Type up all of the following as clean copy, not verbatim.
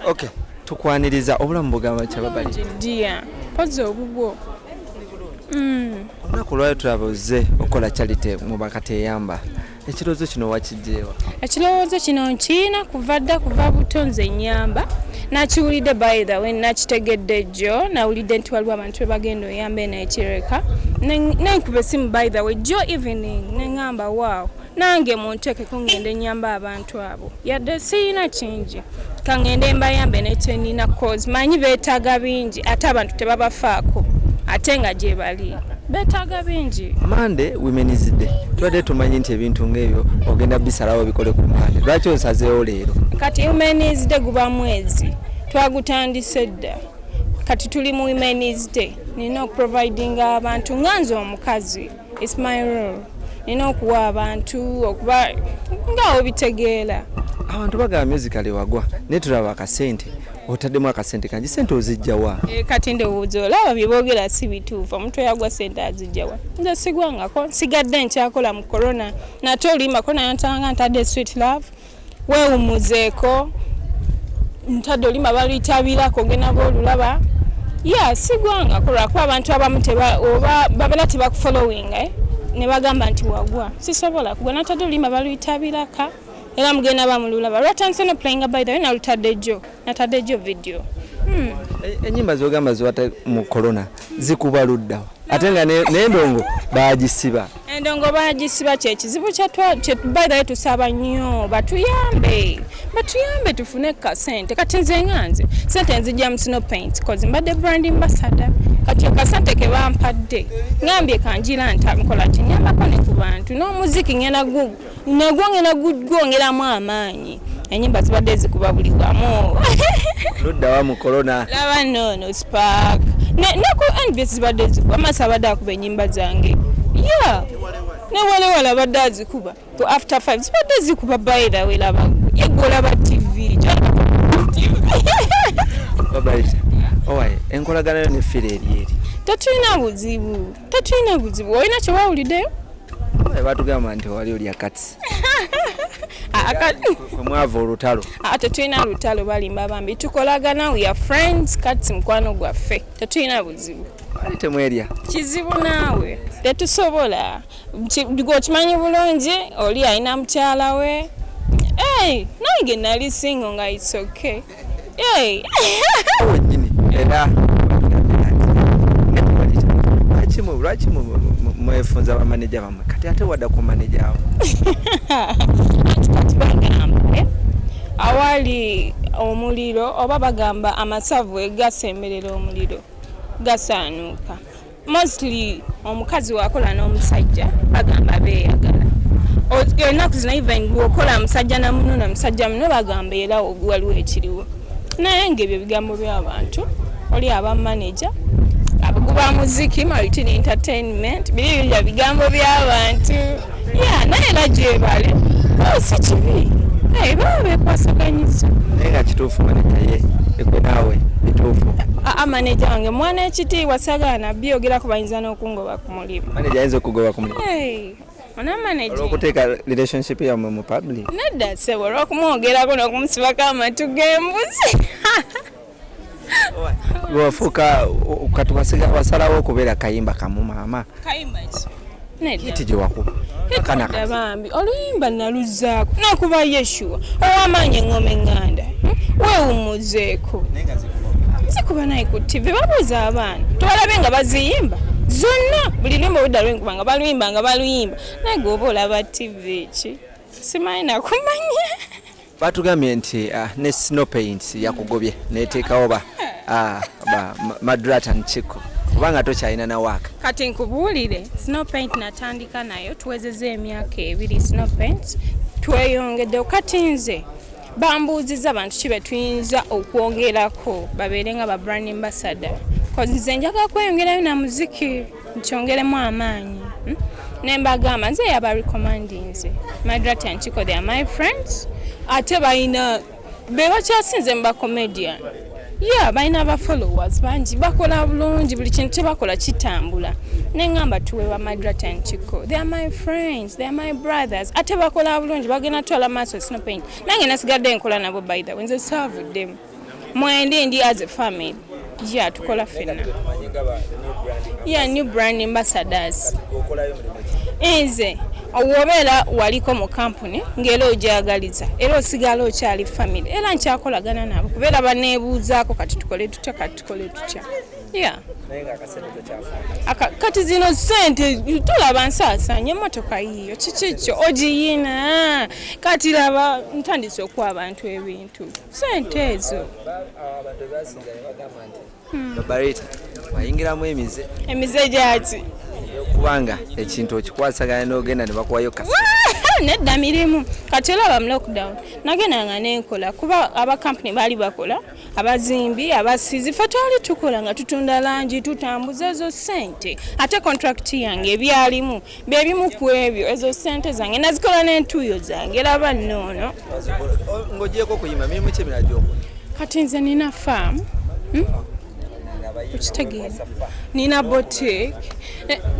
Okay, tukwaniriza obulamu bugamba kyababali dia pozo obubwo olunaku lwayo tulabuze okola charity mu bakateyamba ekirowoozo kino wakijjeewa? Ekirowoozo kino nkiina kuva butonze nyamba nakiwulidde by the way nakitegedde jjo nawulidde nti waliwo abantu bagenda oyamba n'ekireka nenkuba essimu by the way jjo evening neŋŋamba waawo nange muntekeko ngende nyamba abantu abo yadde siina kingi kangende mbayambe nekyenina cause manyi beetaaga bingi ate abantu tebabafaako ate nga gye bali beetaaga bingi. Monday Women's Day tubadde tumanyi nti ebintu ng'ebyo ogenda bisalawo bikole ku Monday, lwaki osazeewo leero? Kati Women's Day guba mwezi twagutandise dda kati tuli mu Women's Day nina okuprovidinga abantu nga nze omukazi it's my role nina okuwa abantu okuba nga obitegeera. Abantu bagamba musically wagwa naye tulaba akasente otaddemu akasente kangi sente ozijjawa? Kati ndowooza olaba bye boogera si bituufu omuntu yagwa sente azijjawa nze sigwangako nsigadde nkyakola mu corona nate olimbako nayantanga ntadde sweet love weewumuzeeko ntadde olimba balwitabirako gena boolulaba sigwangako lwakuba abantu abamu babeera tebakufollowinga ne bagamba nti wagwa sisobola kugwa natadde olimba balwitabiraka era mugenda bamululaba lwatandise no playing by the way natadde jjo video. Ennyimba zogamba ziwata mu corona zikuba luddawa ate nga n'endongo baagisiba. Endongo baagisiba kyekizibu by the way tusaba nnyo batuyambe tufune kasente kati nze nganze sente nzijja mu Snow Paint cause mbadde brand ambassador kati akasente ke bampadde ngambye kanjira nkola kinyambako ne ku bantu n'omuziki ngenda gwongeramu amaanyi ennyimba zibadde zikuba buli wamu luddawa mu corona laba nono spark neku NBS zibadde zikuba amasa abadde akuba ennyimba zange ne walewala badde azikuba ku after 5 zibadde zikuba by the way laba yegolaba TV owaye enkolagana yo ne fire eri tetulina buzibu olina kye wawuliddeyo batugamba nti wali oli akati mwava olutalo tetulina lutalo balimba bambi tukolagana we are friends kati mukwano gwaffe tetulina buzibu ali temwerya kizibu naawe tetusobola gwokimanyi bulungi oli alina mukyala we nange nali singo nga it's okay wenyini era lwaki mwefunza bamaneja bamwe kati ate wadda ku maneja awo kati bagamba awali omuliro oba bagamba amasavu egasemberera omuliro gasaanuuka mostly omukazi wakola n'omusajja bagamba beeyagala enaku zino even bwokola musajja namuno na musajja muno bagamba era waliwo ekiriwo naye ngaebyo bigambo by'abantu oli abamaneja abaguba muziki Martin Entertainment biri bigambo by'abantu naye nagyebale si kibi baba bekwasaganyiza naye nga kituufu maneja ye ekwe naawe bituufu maneja wange mwana ekitiibwa sagaana byogerako bayinza n'okungoba ku mulimu maneja ayinza okugoba ku mulimu okuteeka relationship yammwe mu public nedda sebo olw'okumwogerako n'okumusibako amatu g'embuzi wafuuka kati wasalawo okubeera kayimba kamu maama kiti gye wakuba bambi oluyimba naluzaako nakuba yeshuwa ow'amaanyi engoma eŋŋanda weewumuzeeko zikuba naye ku TV babuuza abaana tewalabe nga baziyimba zonna buli lwimba obudda lwenkuba nga baluyimba naye gweoba olaba TV ki simanyi nakumanya batugambye nti ne Snow Paint yakugobye neteekawo Madrata Nchiko kubanga tokyalina na waaka kati nkubuulire Snow Paint natandika nayo tuwezezza emyaka 2 Snow Paint tweyongedde kati nze bambuuziza abantu kibe tuyinza okwongerako babeere nga ba brand ambassador cause nze njagala kweyongerayo na muziki nkyongeremu amaanyi nembagamba nze yaba recommandinze Madrata Nchiko they are my friends ate balina bebakyasinze mu bacomedian balina aba followers bangi bakola bulungi buli kintu tebakola kitambula neŋŋamba tuweewa Madrata Nchiko they are my friends they are my brothers ate bakola bulungi bagenda twala maaso Snow Paint nange nasigadde nkola nabo by the way nze saavuddemu mwende ndi as a family ya tukola fenna new brand ambassadors nze owobeera waliko mu kampuni ng'era ojagaliza era osigala okyali family era nkyakolagana nabo kubeera baneebuuzaako kati tukole tutya kati zino sente tulaba nsaasaanya emmotoka yiyo kikikyo ogiyina kati laba ntandise okuwa abantu ebintu sente ezo Barita wayingiramu emize gyaki kubanga ekintu okikwasaganya n'ogenda ne bakuwayo kasa nedda mirimu kati olaba mu lockdown nagendanga nenkola kuba abakampuni baali bakola abazimbi abasizi fe twali tukola nga tutunda langi tutambuza ezo sente ate contract yange ebyalimu bebimu ku ebyo ezo sente zange nazikola n'entuuyo zange laba nnoono ng'ogyeko okuyima mirimu ki emirala gy'okola kati nze nina faamu ukitegeeza nina boutique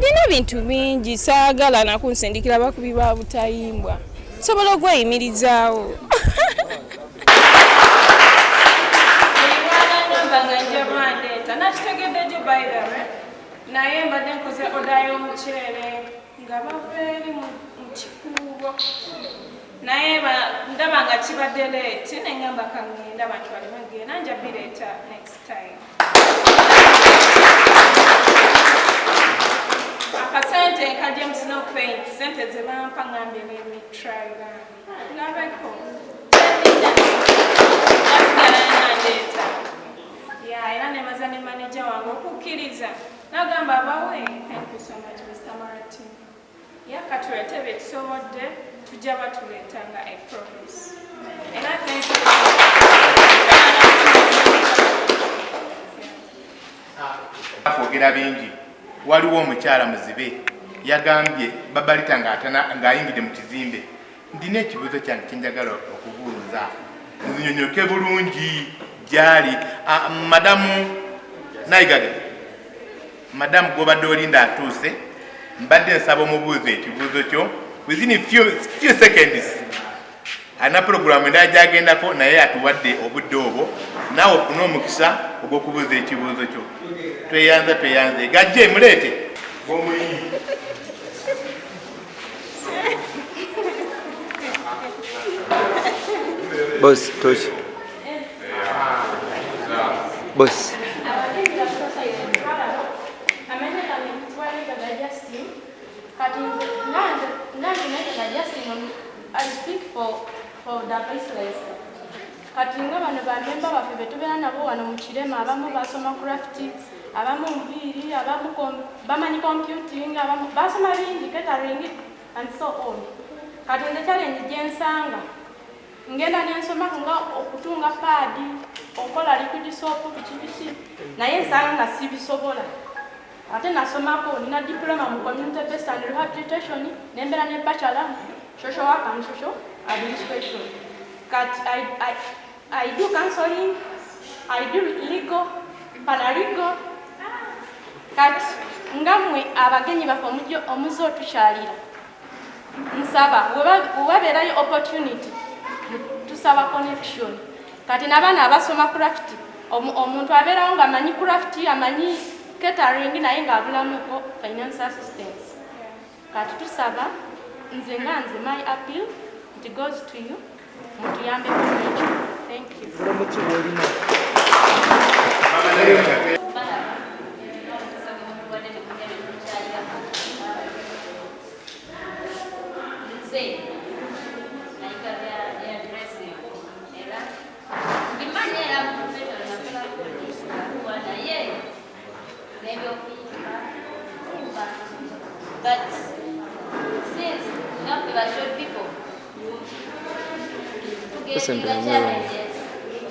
nina bintu bingi saagala nakunsindikira bakubi ba butayimbwa sobola okweyimirizaawo nakitegeddejo bairawe naye mbadde nkoze oda y'omuceere nga bava eri mu kikuubo naye ndaba nga kibadde leeti nengamba kangenda abantu baleme genda nja bireeta next time akasente nkajja mu snow paint sente ze bampa ngambye n'emitrayira ngabeko nasigala nandeeta era nebaza ne manager wange okukkiriza nagamba abawe thank you so much Mr. Martin yakatuleete byetusobodde tujja batuleetanga I promise era thank you kwogera bingi waliwo omukyala muzibe yagambye babalita ng'ayingidde mu kizimbe ndina ekibuuzo kyange kyenjagala okubuuza nzinyonyoke bulungi gyali madamu Naigage madamu gwobadde olinda atuuse mbadde nsaba omubuuzo ekibuuzo kyo within few seconds alina puroguramu endala gyagendako naye atuwadde obudde obwo naawe ofune omukisa ogw'okubuuza ekibuuzo kyo tweyanze gajje muleete omuyimbi boss tochi boss I speak for the business. Kati nga bano bamemba baffe betubeera nabo wano mu Kirema abamu basoma craft abamu nviiri abamu bamanyi computing abamu basoma bingi catering and so on. Kati nze challenge gyensanga ngenda nensoma nga okutunga paadi okola liquid soap biki naye nsanga nga sibisobola ate nasomako nina diploma mu community based and rehabilitation nembera ne bachelor social work and social administration. Kat I do counseling, I do legal, paralegal. Kat ngamwe abagenyi baffe omuze otukyalira nsaba webabeerayo opportunity tusaba connection. Kati n'abaana abasoma craft omuntu abeerawo ng'amanyi craft amanyi catering naye ng'abulamuko finance assistance. Kati tusaba nze my appeal it goes to you mutuyambe ku. Thank you. But since not the short people to get challenges,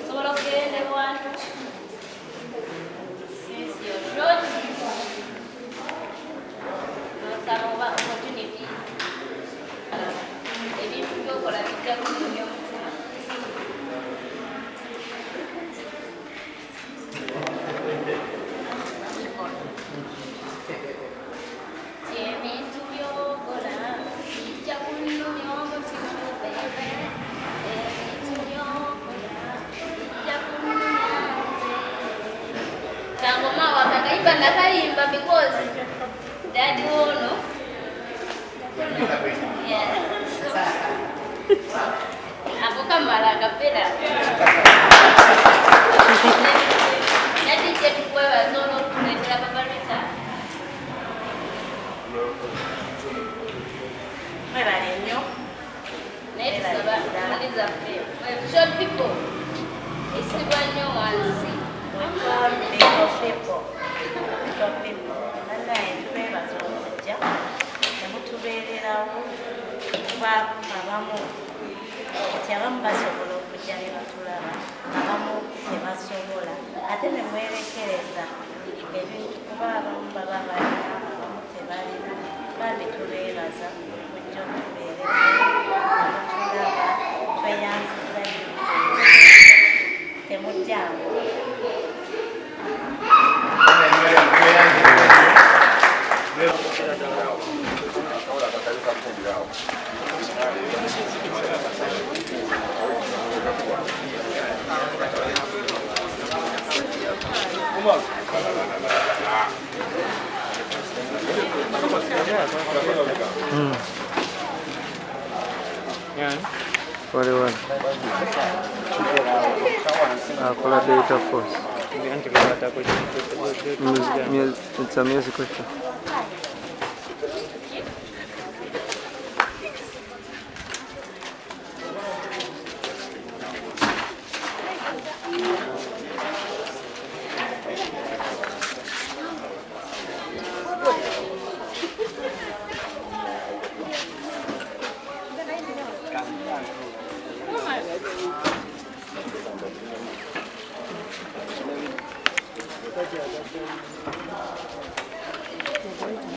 so okay, they want since you're short, some opportunity. Maybe you go for a picture. Kangoma wakakaiba na kaimba because daddy wono. Yes. Ako kamara kapera. Daddy chetu kwa wazono kuletea baba Rita. Short people. It's the one you want to see. Abamu basobola okujja ne batulaba, abamu tebasobola ate ne mwerekereza ebintu kuba abamu baba balina abamu tebalina bambi tubeebaza okujja okutubeerera nemutulaba tweyanziza temujjangu Whatever. Akola data force. It's a music question.